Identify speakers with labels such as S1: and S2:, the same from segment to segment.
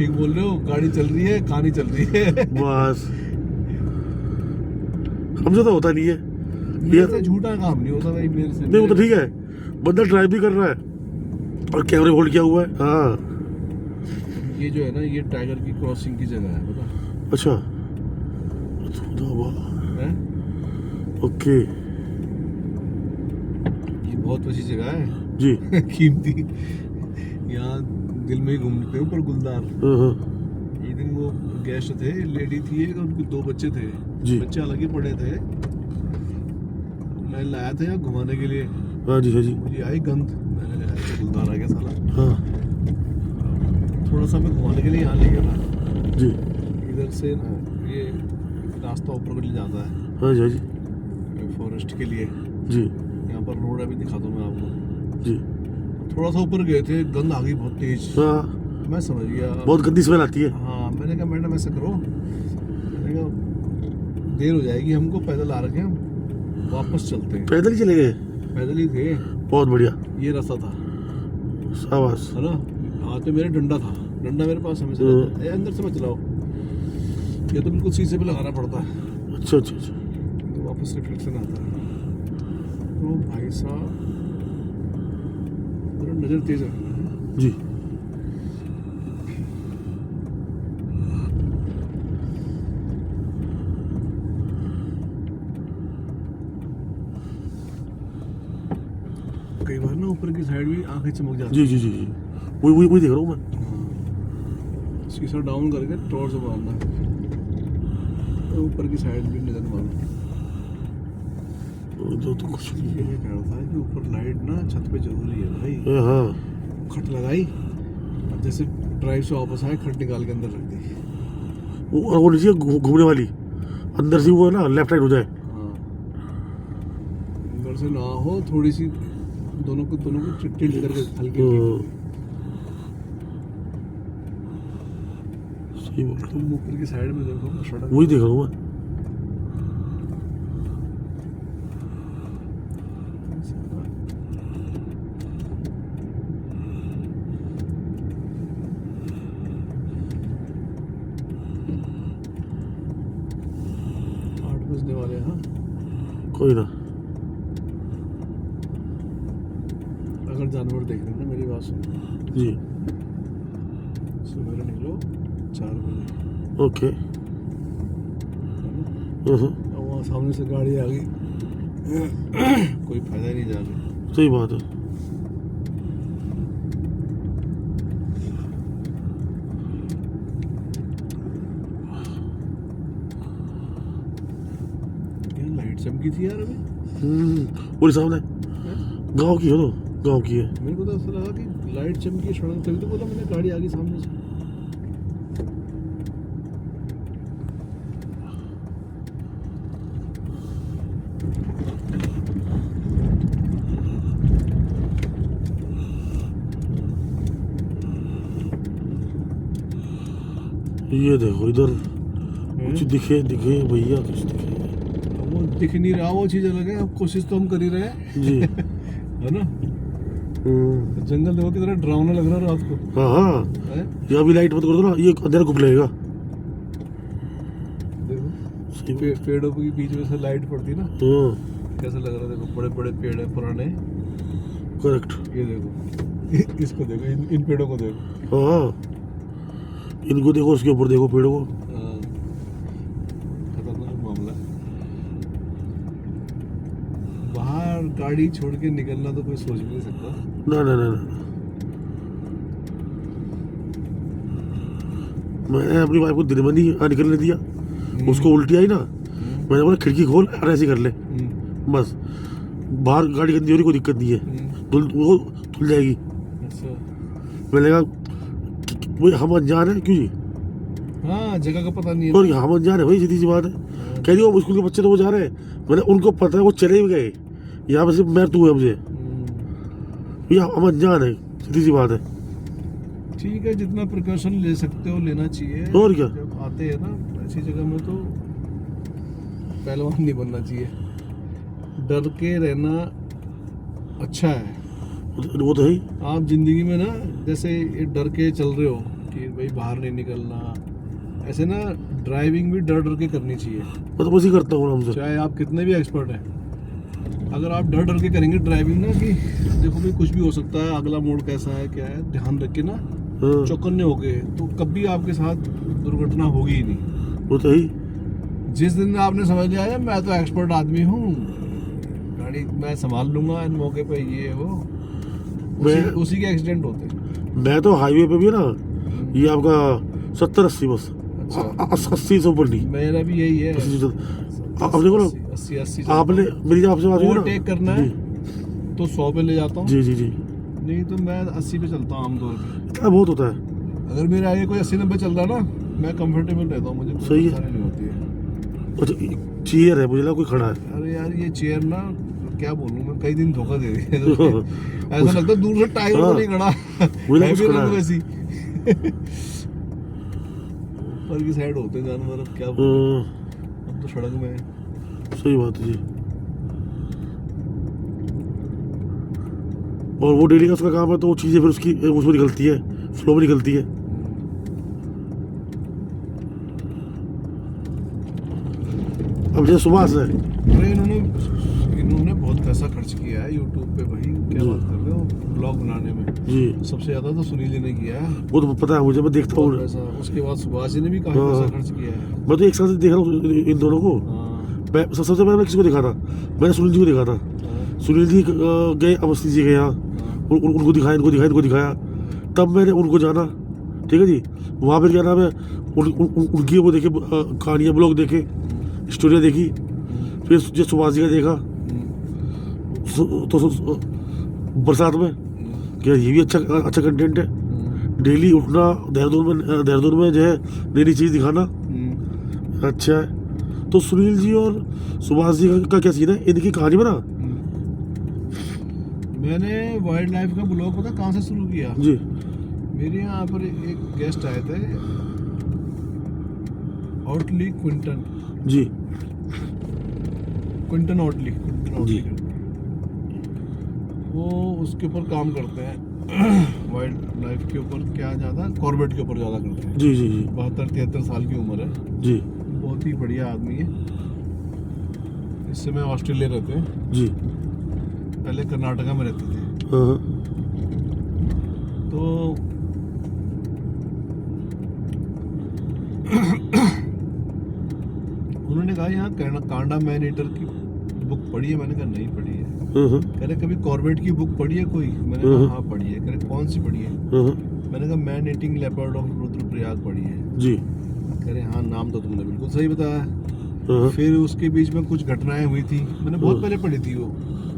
S1: ठीक बोल रहे हो, गाड़ी चल रही है, कहानी चल रही है।
S2: बस हमसे तो होता नहीं है
S1: मेरे से झूठा काम नहीं होता भाई, मेरे से
S2: नहीं, वो तो ठीक है, बंदा ड्राइव भी कर रहा है और कैमरे होल्ड किया हुआ है। हाँ
S1: ये जो है ना, ये टाइगर की क्रॉसिंग की जगह है, पता
S2: अच्छा
S1: है?
S2: ओके
S1: ये बहुत अच्छी जगह है
S2: जी।
S1: कीमती। यहाँ दिल में ही घूमते हैं ऊपर गुलदार।
S2: हाँ
S1: एक दिन वो गेस्ट थे, लेडी थी एक, उनके 2 बच्चे थे
S2: जी।
S1: बच्चे अलग ही पड़े थे, मैं लाया था यहाँ घुमाने के लिए।
S2: हाँ जी हाँ जी
S1: मुझे आई गंध, मैंने कहा यार, ये गुलदार आ गया साला।
S2: हाँ
S1: थोड़ा सा मैं घुमाने के लिए यहाँ ले गया था।
S2: जी
S1: इधर से ना ये रास्ता ऊपर के लिए जाता है
S2: हाँ जी हाँ जी
S1: फॉरेस्ट के लिए।
S2: जी
S1: यहाँ पर रोड अभी दिखा दूँ मैं आपको।
S2: जी।
S1: थोड़ा सा ऊपर गए थे, गंध आ गई बहुत तेज।
S2: हाँ
S1: मैं समझ गया
S2: बहुत गंदी स्मेल आती है।
S1: हाँ, मैंने कहा मैडम ऐसा करो, मैंने कहा देर हो जाएगी, हमको पैदल आ रखे हैं, हम वापस चलते हैं।
S2: पैदल ही चले गए?
S1: पैदल ही थे,
S2: बहुत बढ़िया,
S1: ये रास्ता था
S2: शाबाश।
S1: है ना। हाथ में मेरे डंडा था, डंडा मेरे पास हमेशा रहता है। अंदर से मत चलाओ, ये तो बिल्कुल शीशे पे लगाना पड़ता है,
S2: अच्छा अच्छा अच्छा
S1: तो वापस रिफ्लेक्शन आता है। तो भाई साहब मेरा नज़र तेज है
S2: जी।
S1: कई बार ना ऊपर की साइड भी आंखें चमक जाती
S2: जी जी जी जी वही देख रहा हूँ मैं।
S1: हैं। शीशा डाउन करके टॉर्च मारना, तो ऊपर की साइड भी नजर मारना।
S2: तो कुछ
S1: ये मैं कह रहा था कि ऊपर लाइट ना छत पे जरूरी है भाई।
S2: हाँ
S1: खट लगाई, अब जैसे ड्राइव से वापस आए, खट निकाल के अंदर रख दी।
S2: वो नीचे घूमने वाली अंदर से वो है ना, लेफ्ट राइट हो जाए।
S1: हाँ, अंदर से ना हो, थोड़ी सी दोनों को टिल्ट करके हल्की
S2: सही बोल रहा हूँ।
S1: तुम ऊपर की साइड में देखो, सड़क
S2: वही देख रहा हूँ मैं।
S1: बजने वाले हैं। हाँ,
S2: कोई ना,
S1: अगर जानवर देख रहे हैं ना, मेरी बात सुनो,
S2: जी
S1: सवेरे निकलो 4 बजे,
S2: ओके।
S1: है ना? अब वहाँ सामने से गाड़ी आ गई, कोई फायदा नहीं जाने।
S2: सही बात है।
S1: क्या लाइट चमकी थी यार अभी।
S2: पूरे सामने गांव की है, तो गांव की है।
S1: मेरे को तो ऐसा लगा कि लाइट चमकी सड़क, तभी तो बोला मैंने, गाड़ी आ गई सामने से।
S2: ये देखो इधर कुछ दिखे भैया, कुछ दिखे।
S1: वो दिख नहीं रहा, वो चीज अलग है। अब कोशिश तो हम कर ही रहे हैं
S2: जी
S1: है ना। जंगल देखो कितना डरावना लग रहा है रात को।
S2: हाँ हाँ,
S1: है?
S2: यहाँ भी लाइट मत कर दो ना, ये अंधेरा घुप लेगा।
S1: देखो
S2: सही
S1: पेड़ों के बीच में से लाइट पड़ती ना,
S2: हाँ
S1: कैसा लग रहा है। देखो बड़े बड़े पेड़ है पुराने,
S2: करेक्ट।
S1: ये देखो इसको देखो, इन पेड़ों को देखो।
S2: हाँ इनको देखो, उसके ऊपर देखो पेड़ों को।
S1: हाँ, खतरनाक मामला है। बाहर गाड़ी छोड़ के निकलना तो कोई सोच भी नहीं सकता।
S2: ना ना ना ना, मैंने अपनी वाइफ को दिन में नहीं निकलने दिया, उसको उल्टी आई ना, मैंने बोला खिड़की खोल और ऐसे कर ले, बस बाहर गाड़ी गंदी हो रही, कोई दिक्कत नहीं है, वो धुल जाएगी।
S1: अच्छा,
S2: मैंने कहा भाई हम अनजान है क्यों जी,
S1: हाँ जगह का पता नहीं है।
S2: और हम अनजान है भाई, सीधी सी बात है। कह रही वो स्कूल के बच्चे तो वो जा रहे हैं, मैंने उनको पता है वो चले भी गए, यहाँ पे सिर्फ मैं तू है मुझे, भैया हम अनजान है, सीधी सी बात है।
S1: ठीक है, जितना प्रिकॉशन ले सकते हो लेना चाहिए।
S2: और क्या,
S1: जब आते हैं ना ऐसी जगह में तो पहलवान नहीं बनना चाहिए, डर के रहना अच्छा है।
S2: वो तो है ही।
S1: आप जिंदगी में ना जैसे ये डर के चल रहे हो, कि भाई बाहर नहीं निकलना। ऐसे ना ड्राइविंग भी डर डर के करनी चाहिए,
S2: मैं तो बस ही करता हूँ आराम से।
S1: चाहे आप कितने भी एक्सपर्ट हैं। अगर आप डर डर के करेंगे ड्राइविंग ना कि देखो भाई कुछ भी हो सकता है, अगला मोड़ कैसा है क्या है, ध्यान रख के ना
S2: हाँ,
S1: चौकन्ने हो गए तो कभी आपके साथ दुर्घटना होगी ही नहीं।
S2: वो तो ही।
S1: जिस दिन आपने समझ लिया है मैं तो एक्सपर्ट आदमी हूँ, गाड़ी मैं संभाल लूंगा इन मौके पे, ये वो उसी के एक्सीडेंट होते हैं।
S2: मैं तो हाईवे पे भी ना ये आपका 70-80 बस,
S1: अच्छा।
S2: 80 से ऊपर नहीं।
S1: मेरा भी यही है,
S2: 80 आप देखो ना,
S1: 80
S2: आपने मेरी आपसे बात हुई ना,
S1: ओवरटेक करना है
S2: जी
S1: तो 100 पे ले जाता हूँ,
S2: जी जी जी,
S1: नहीं तो मैं 80 पे चलता हूँ आमतौर पे।
S2: इतना बहुत होता है।
S1: अगर मेरे आगे कोई 80-90 चल रहा है ना, मैं कंफर्टेबल रहता हूँ, मुझे कोई
S2: सही है।
S1: परेशानी नहीं होती है।
S2: अच्छा चेयर है, मुझे लगा कोई खड़ा है।
S1: अरे यार ये चेयर ना क्या बोलूं मैं, कई दिन धोखा दे रही है तो ऐसा लगता है दूर से टाइगर तो नहीं खड़ा
S2: मुझे
S1: है
S2: कुछ
S1: भी
S2: खड़ा
S1: रंग
S2: है।
S1: वैसी। ऊपर की साइड होते हैं जानवर, अब क्या बोलूं, अब तो सड़क में है।
S2: सही बात है जी। और वो डेली का उसका काम है, तो वो चीज़ें फिर उसकी उसमें निकलती है, फ्लो में निकलती है। अब जैसे सुभाष है,
S1: अरे इन्होंने बहुत पैसा खर्च किया है यूट्यूब पे भाई, क्या बात कर रहे हो, ब्लॉग बनाने में।
S2: जी
S1: सबसे ज्यादा तो सुनील जी ने किया है,
S2: वो तो पता है मुझे, मैं देखता
S1: बहुत
S2: हूँ।
S1: पैसा। उसके बाद सुभाष जी ने भी काफी
S2: हाँ।
S1: पैसा खर्च किया है।
S2: मैं तो एक साथ देख रहा हूँ इन दोनों को।
S1: हाँ,
S2: मैं सबसे पहले मैं किसी को देखा था, मैंने सुनील जी को देखा था।
S1: हाँ,
S2: सुनील जी गए अवस्थी जी के यहाँ,
S1: हाँ,
S2: उनको दिखाया, इनको दिखाया, तब मैंने उनको जाना। ठीक है जी, वहाँ पर क्या नाम है, उनकी वो देखे कहानियाँ, ब्लॉग देखे, स्टोरियाँ देखी, फिर जो सुभाष जी का देखा तो बरसात में क्या ये भी अच्छा कंटेंट है। डेली उठना, देहरादून में जो है नई नई चीज़ दिखाना, अच्छा है। तो सुनील जी और सुभाष जी का क्या सीन है इनकी कहानी में ना।
S1: मैंने वाइल्ड लाइफ का ब्लॉग पता कहाँ से शुरू किया,
S2: जी
S1: मेरे यहाँ पर एक गेस्ट आए थे, ऑटली क्विंटन
S2: जी
S1: ऑटली
S2: जी।
S1: वो उसके ऊपर काम करते हैं वाइल्ड लाइफ के ऊपर, क्या ज़्यादा कॉर्बेट के ऊपर ज़्यादा करते हैं।
S2: जी जी जी
S1: 72-73 साल की उम्र है,
S2: जी
S1: बहुत ही बढ़िया आदमी है। इस समय ऑस्ट्रेलिया रहते हैं,
S2: जी।
S1: पहले कर्नाटका में रहते थे।
S2: हाँ
S1: तो उन्होंने कहा यहाँ कांडा मैन ईटर की बुक पढ़ी है, मैंने कहा नहीं पढ़ी है।
S2: हाँ
S1: कह रहे कभी कॉर्बेट की बुक पढ़ी है कोई, मैंने कहा हाँ पढ़ी है। कह रहे कौन सी पढ़ी है,
S2: हाँ
S1: मैंने कहा man eating leopard of Rudraprayag पढ़ी है।
S2: जी।
S1: कह रहे हाँ नाम तो तुमने बिल्कुल सही बताया।
S2: हाँ
S1: फिर उसके बीच में कुछ घटनाएं हुई थी, मैंने बहुत पहले पढ़ी थी वो,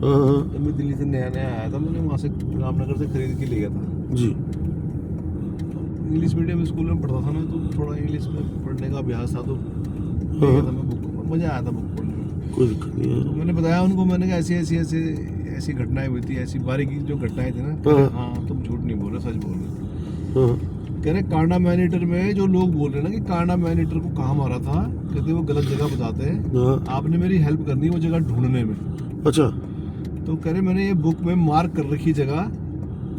S2: हाँ
S1: तो मैं दिल्ली से नया नया आया था, मैंने वहाँ से रामनगर से खरीद के ले गया था।
S2: जी।
S1: इंग्लिश मीडियम स्कूल में पढ़ता था ना, तो थोड़ा इंग्लिश में पढ़ने का अभ्यास था, तो ले गया था मैं बुक, मज़ा आया था बुक पढ़ने में।
S2: कोई दिक्कत नहीं है।
S1: तो मैंने बताया उनको, मैंने कहा ऐसी घटनाएं हुई थी, ऐसी बारीकी जो घटनाएं थी ना। कह रहे, हाँ तुम झूठ नहीं बोल रहे, सच बोल रहे।
S2: हाँ
S1: कह रहे कांडा मैनीटर में जो लोग बोल रहे हैं ना कि कांडा मैनीटर को कहाँ मारा था, कहते वो गलत जगह बताते हैं,
S2: हाँ
S1: आपने मेरी हेल्प करनी वो जगह ढूंढने में।
S2: अच्छा।
S1: तो कह रहे मैंने ये बुक में मार्क कर रखी जगह,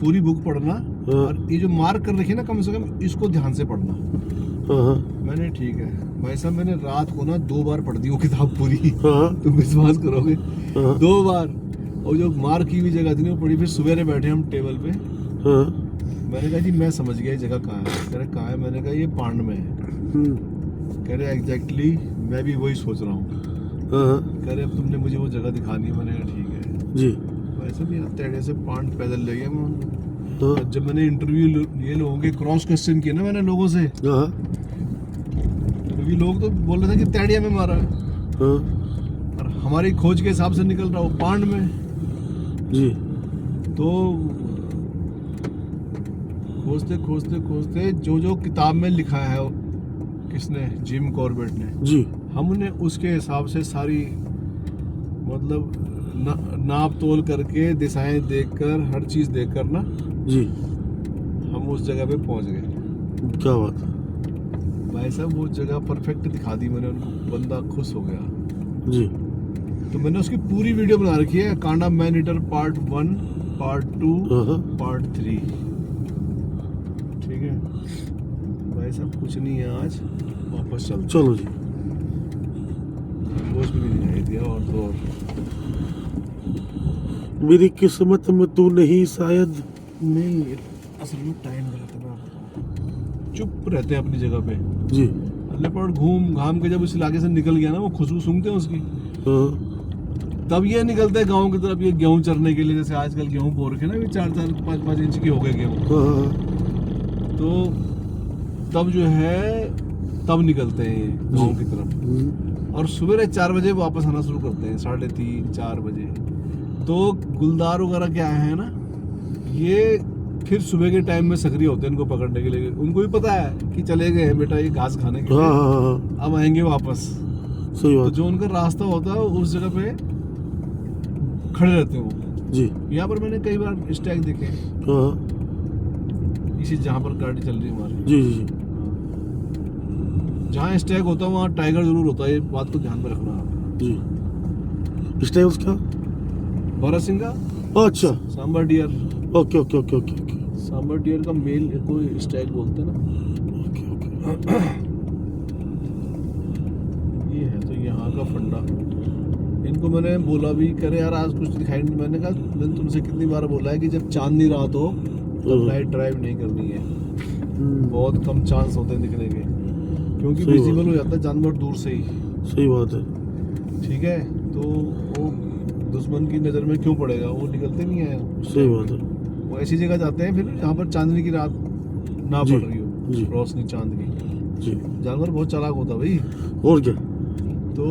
S1: पूरी बुक पढ़ना, और ये जो मार्क कर रखी है ना कम से कम इसको ध्यान से पढ़ना।
S2: हाँ
S1: मैंने ठीक है भाई साहब, मैंने रात को ना 2 बार पढ़ दी वो किताब पूरी।
S2: हाँ
S1: तुम विश्वास करोगे,
S2: हाँ
S1: 2 बार। और जो मार्क की हुई जगह थी ना वो पढ़ी। फिर सवेरे बैठे हम टेबल पे,
S2: हाँ
S1: मैंने कहा जी मैं समझ गया ये जगह कहाँ है। कह रहे कहाँ है, मैंने कहा ये पांड में है। कह रहे एग्जैक्टली मैं भी वही सोच रहा हूँ।
S2: हाँ
S1: कह रहे अब तुमने मुझे वो जगह दिखानी है, मैंने कहा ठीक है।
S2: जी।
S1: वैसे भी तेड़े से पांड पैदल ले गया मैं।
S2: हाँ
S1: जब मैंने इंटरव्यू ये लोगों के क्रॉस क्वेश्चन किए ना मैंने लोगों से,
S2: हाँ
S1: क्योंकि लोग तो बोल रहे थे कि तेड़िया में मारा है,
S2: हाँ
S1: और हमारी खोज के हिसाब से निकल रहा वो पांड में।
S2: जी।
S1: तो खोजते खोजते खोजते जो किताब में लिखा है, किसने, जिम कॉर्बेट ने,
S2: जी
S1: हमने उसके हिसाब से सारी मतलब नाप तोल करके, दिशाएं देखकर, हर चीज देखकर ना
S2: जी।
S1: हम उस जगह पे पहुंच गए।
S2: क्या बात है।
S1: भाई साहब वो जगह परफेक्ट दिखा दी मैंने उनको, बंदा खुश हो गया।
S2: जी।
S1: तो मैंने उसकी पूरी वीडियो बना रखी है, Kanda man eater part 1, part 2,
S2: हाँ
S1: पार्ट 3, ठीक है। भाई साहब कुछ नहीं है आज, वापस चलते।
S2: चलो जी।
S1: गोश्त भी नहीं दिखाई दिया और तो और
S2: मेरी किस्मत में तू नहीं शायद।
S1: नहीं, असल में टाइम गलत है ना, चुप रहते हैं अपनी जगह पे।
S2: जी।
S1: लेपर्ड घूम घाम के जब उस इलाके से निकल गया ना, वो खुशबू सूंघते हैं उसकी,
S2: हाँ
S1: तब ये निकलते हैं गांव की तरफ, ये गेहूं चरने के लिए। जैसे आजकल गेहूं बो रखे ना, ये 4-4, 5-5 इंच के हो गए गेहूं,
S2: हाँ
S1: तो तब जो है तब निकलते हैं ये गाँव की तरफ। और सुबह 4 बजे वापस आना शुरू करते हैं, 3:30-4 बजे। तो गुलदार वगैरह क्या है ना, ये फिर सुबह के टाइम में सक्रिय होते हैं इनको पकड़ने के लिए। उनको भी पता है कि चले गए हैं बेटा ये घास खाने के लिए,
S2: हाँ,
S1: अब आएंगे वापस।
S2: सही
S1: तो
S2: बात।
S1: जो उनका रास्ता होता है उस जगह पे खड़े रहते हैं वो।
S2: जी।
S1: यहाँ पर मैंने कई बार स्टैग देखे हैं,
S2: हाँ
S1: इसी जहाँ पर गाड़ी चल रही है हमारी,
S2: जी जी जी।
S1: जहाँ स्टैग होता है वहाँ टाइगर जरूर होता है, ये बात को ध्यान में रखना आप।
S2: जी। इस टाइम उसका
S1: बारहसिंगा,
S2: अच्छा।
S1: Sambar deer,
S2: okay okay okay okay okay
S1: sambar deer का मेल को स्टैग बोलते हैं ना।
S2: Okay okay.
S1: ये है तो यहाँ का फंडा। इनको मैंने बोला भी, करे यार आज कुछ दिखाई नहीं। मैंने कहा मैंने तुमसे कितनी बार बोला है कि जब चांदनी रात हो तब नाइट ड्राइव नहीं करनी है, बहुत कम चांस होते हैं दिखने के, क्योंकि
S2: सही
S1: विजिबल
S2: बात।
S1: हो जाता है जानवर दूर से ही।
S2: सही बात है।
S1: ठीक है, तो वो दुश्मन की नज़र में क्यों पड़ेगा, वो निकलते नहीं है।
S2: सही बात है।
S1: वो ऐसी जगह जाते हैं फिर जहाँ पर चांदनी की रात ना
S2: जी,
S1: पड़ रही
S2: जी।
S1: हो, रोशनी चांद की।
S2: जी।
S1: जानवर बहुत चालाक होता है भाई।
S2: और क्या।
S1: तो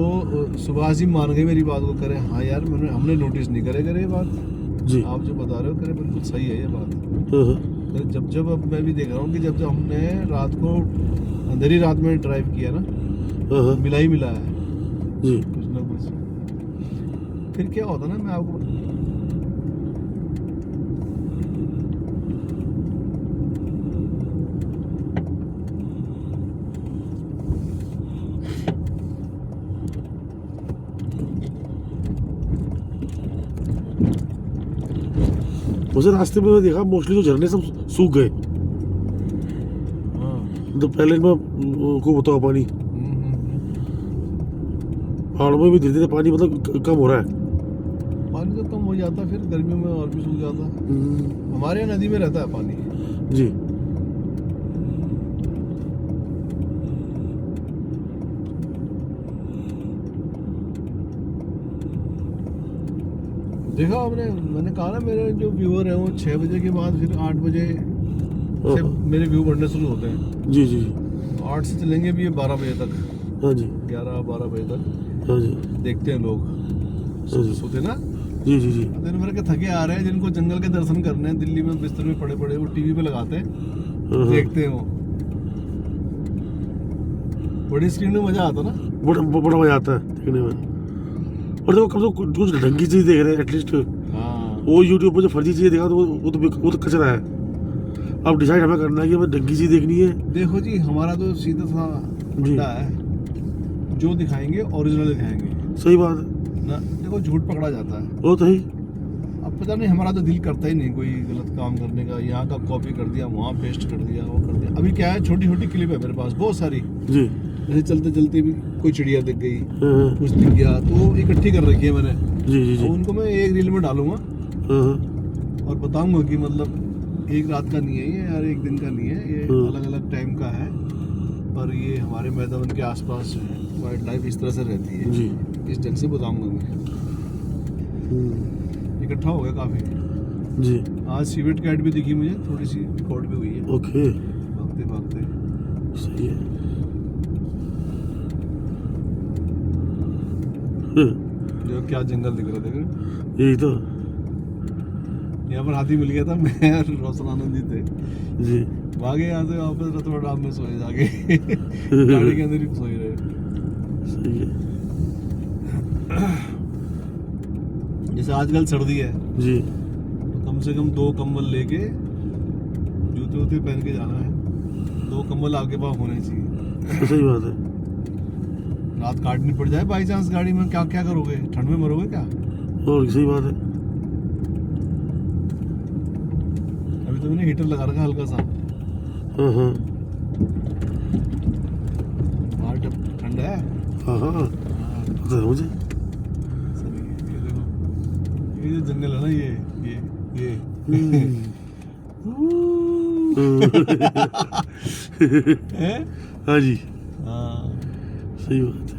S1: सुभाष जी मान गए मेरी बात को, करे हाँ यार हमने नोटिस नहीं करे ये बात,
S2: जी।
S1: आप जो बता रहे हो करे बिल्कुल सही है ये बात।
S2: हाँ, हाँ,
S1: तो जब अब मैं भी देख रहा हूँ कि जब हमने रात को अंधेरी रात में ड्राइव किया ना,
S2: हाँ, हाँ,
S1: मिला ही मिला है
S2: जी।
S1: कुछ ना कुछ। फिर क्या होता ना, मैं आपको
S2: मुझे रास्ते में देखा मोस्टली जो झरने सब सूख गए।
S1: हाँ।
S2: तो पहले में को बताओ पानी पहाड़ों में भी धीरे धीरे पानी मतलब कम हो रहा है।
S1: पानी तो कम हो जाता है, फिर गर्मियों में और भी सूख जाता है। हमारे यहाँ नदी में रहता है पानी।
S2: जी।
S1: देखा आपने, मैंने कहा ना मेरे जो व्यूअर हैं वो 6 बजे के बाद फिर 8 बजे से मेरे व्यू बढ़ने शुरू होते हैं।
S2: जी जी जी।
S1: 8 से चलेंगे भी ये 12 बजे तक,
S2: हाँ जी।
S1: 11-12 बजे तक
S2: हाँ जी।
S1: देखते हैं लोग।
S2: हाँ जी।
S1: सोते ना
S2: जी जी जी।
S1: दिन भर के थके आ रहे हैं, जिनको जंगल के दर्शन करने हैं, दिल्ली में बिस्तर में पड़े पड़े, वो टीवी पे लगाते हैं,
S2: हाँ, हाँ।
S1: देखते हैं वो। बड़ी स्क्रीन में मजा आता ना।
S2: बड़ा मजा आता है देखने में। और देखो कम से कम कुछ ढंग की चीज देख रहे हैं एटलीस्ट।
S1: हाँ,
S2: वो यूट्यूब पर जो फर्जी चीजें दिखा तो वो तो कचरा है। अब डिसाइड हमें करना है कि हमें ढंग की चीज देखनी है।
S1: देखो जी हमारा तो सीधा सा
S2: जी।
S1: फंडा है, जो दिखाएंगे ओरिजिनल दिखाएंगे
S2: सही बात है।
S1: ना। देखो झूठ पकड़ा जाता है।
S2: वो तो ही।
S1: अब पता नहीं, हमारा तो दिल करता ही नहीं कोई गलत काम करने का। यहाँ का कॉपी कर दिया, वहाँ पेस्ट कर दिया, वो कर दिया। अभी क्या है, छोटी छोटी क्लिप है मेरे पास बहुत सारी,
S2: जी।
S1: जैसे चलते चलते भी कोई चिड़िया दिख गई,
S2: हाँ, हाँ।
S1: कुछ दिख गया, तो वो इकट्ठी कर रखी है मैंने।
S2: जी जी जी।
S1: अब उनको मैं एक रील में डालूंगा
S2: हाँ, हाँ।
S1: और बताऊंगा कि मतलब एक रात का नहीं है ये, यार एक दिन का नहीं है ये, अलग अलग टाइम का है। पर ये हमारे मैदान के आसपास जो है वाइल्ड लाइफ इस तरह से रहती है,
S2: जी।
S1: इस ढंग से बताऊंगा मैं। इकट्ठा हो गया काफी।
S2: जी।
S1: आज सीवेट कैट भी दिखी मुझे, थोड़ी सी रिकॉर्ड भी हुई है
S2: ओके।
S1: भागते भागते।
S2: सही है।
S1: जो क्या जंगल दिख रहा था,
S2: यही तो।
S1: यहाँ पर हाथी मिल गया था, मैं और रोशन आनंद जी थे,
S2: जी।
S1: भागे यहाँ से वापस रतवा डाम में सोए जाके गाड़ी के अंदर ही सोए रहे।
S2: सही है।
S1: जैसे आजकल सर्दी है
S2: जी।
S1: तो कम से कम 2 कंबल लेके, जूते वूते पहन के जाना है, 2 कंबल आपके पास होने चाहिए।
S2: सही बात है।
S1: रात काटनी पड़ जाए बाई चांस गाड़ी में, क्या क्या करोगे, ठंड में मरोगे क्या।
S2: और सही बात है।
S1: अभी तो मैंने हीटर लगा रखा हल्का सा।
S2: हाँ हाँ। हाँ हाँ पता है मुझे।
S1: सही है। ये देखो, ये जो जंगल है ना, ये हैं?
S2: हाँ जी
S1: हाँ।
S2: सही बात है।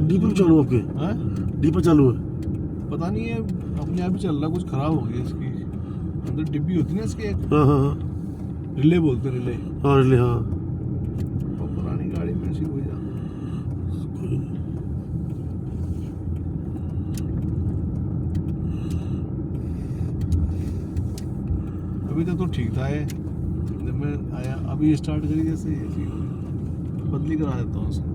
S2: डीपर चालू आपके?
S1: हाँ?
S2: डीपर चालू है?
S1: पता नहीं है, अपने आप ही चल रहा, कुछ खराब हो गया इसकी। अंदर डिब्बी होती है ना इसकी एक,
S2: हाँ हाँ हाँ
S1: रिले बोलते हैं, रिले।
S2: हाँ रिले हाँ।
S1: और पुरानी गाड़ी में ऐसी हो जाती
S2: कोई नहीं।
S1: है। अभी तक तो ठीक था ये, जब मैं आया अभी स्टार्ट करी जैसे ऐसी हो गई। बदली करा देता हूँ उसको।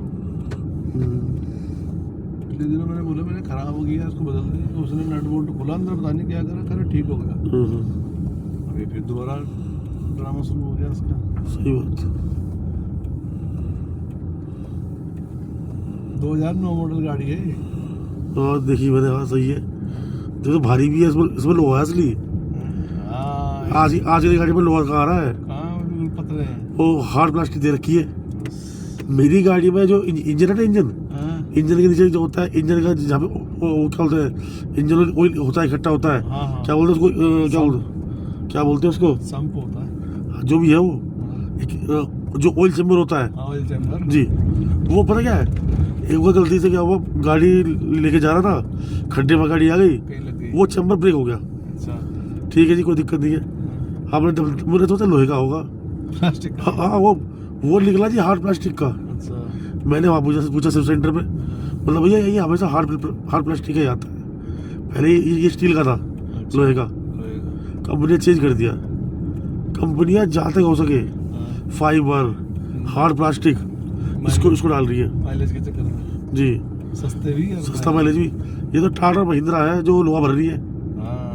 S1: पिछले दिनों मैंने बोला मैंने खराब हो गया, उसको बदल दिया, तो उसने नट बोल्ट खोला अंदर, पता नहीं क्या करा, करे ठीक हो गया। अभी फिर दोबारा ड्रामा शुरू हो गया उसका।
S2: सही बात।
S1: 2009 मॉडल गाड़ी है ये।
S2: हाँ देखिए मैंने, हाँ सही है। देखो भारी भी है, इसमें लोहा है असली।
S1: हाँ,
S2: आज की गाड़ी में लोहा कहाँ आ रहा है?
S1: कहाँ बिल्कुल पतले हैं।
S2: वो हार्ड प्लास्टिक दे रखी है। मेरी गाड़ी में जो इंजन है ना, इंजन के नीचे जो होता है, इंजन का जहाँ पे वो क्या बोलते हैं, इंजन ऑयल होता है, इकट्ठा होता है।
S1: हाँ,
S2: क्या बोलते हैं उसको, क्या बोलते हैं उसको,
S1: संप होता है।
S2: जो भी है वो,
S1: हाँ,
S2: जो ऑयल चेम्बर होता है
S1: ऑयल चैम्बर
S2: जी। वो पता क्या है, एक बार गलती से क्या हुआ, गाड़ी लेके जा रहा था, खड्डे में गाड़ी आ गई,
S1: कहीं लग गई।
S2: वो चेम्बर ब्रेक हो गया।
S1: अच्छा,
S2: ठीक है जी, कोई दिक्कत नहीं है। आपने मुझे सोचा लोहे का होगा।
S1: प्लास्टिक का।
S2: हाँ वो निकला जी हार्ड प्लास्टिक का।
S1: अच्छा,
S2: मैंने वहाँ पूछा सिर्फ सेंटर पे, मतलब भैया ये हमेशा हार्ड प्लास्टिक का ही आता है, पहले ये स्टील का था, लोहे का। कंपनी ने चेंज कर दिया। कंपनियां जहाँ तक हो सके फाइबर, हार्ड प्लास्टिक इसको डाल रही है
S1: माइलेज के चक्कर में
S2: जी।
S1: सस्ते भी और
S2: सस्ता माइलेज भी। ये तो टाटा महिंद्रा है जो लोहा भर रही है।
S1: हाँ।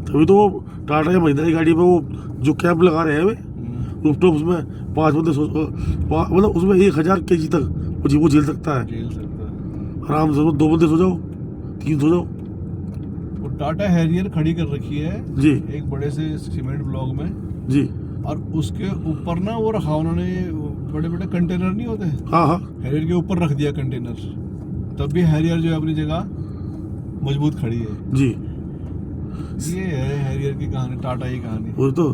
S2: तभी तो वो टाटा या महिंद्रा की गाड़ी में वो जो कैंप लगा रहे हैं वे रूफटॉप, उसमें 5 बंदे मतलब उसमें 1000 kg तक वो झेल सकता है
S1: झेल सकता है।
S2: आराम से। 2 बंदे सो जाओ, 3 सो जाओ
S1: वो टाटा हैरियर खड़ी कर रखी है
S2: जी
S1: एक बड़े से सीमेंट ब्लॉक में,
S2: जी।
S1: और उसके ऊपर ना वो रखा उन्होंने, बड़े बड़े कंटेनर नहीं होते,
S2: हाँ हाँ
S1: हैरियर के ऊपर रख दिया कंटेनर, तब भी हैरियर जो है अपनी जगह मजबूत खड़ी है।
S2: जी।
S1: ये है हैरियर की कहानी, टाटा की कहानी।
S2: वो तो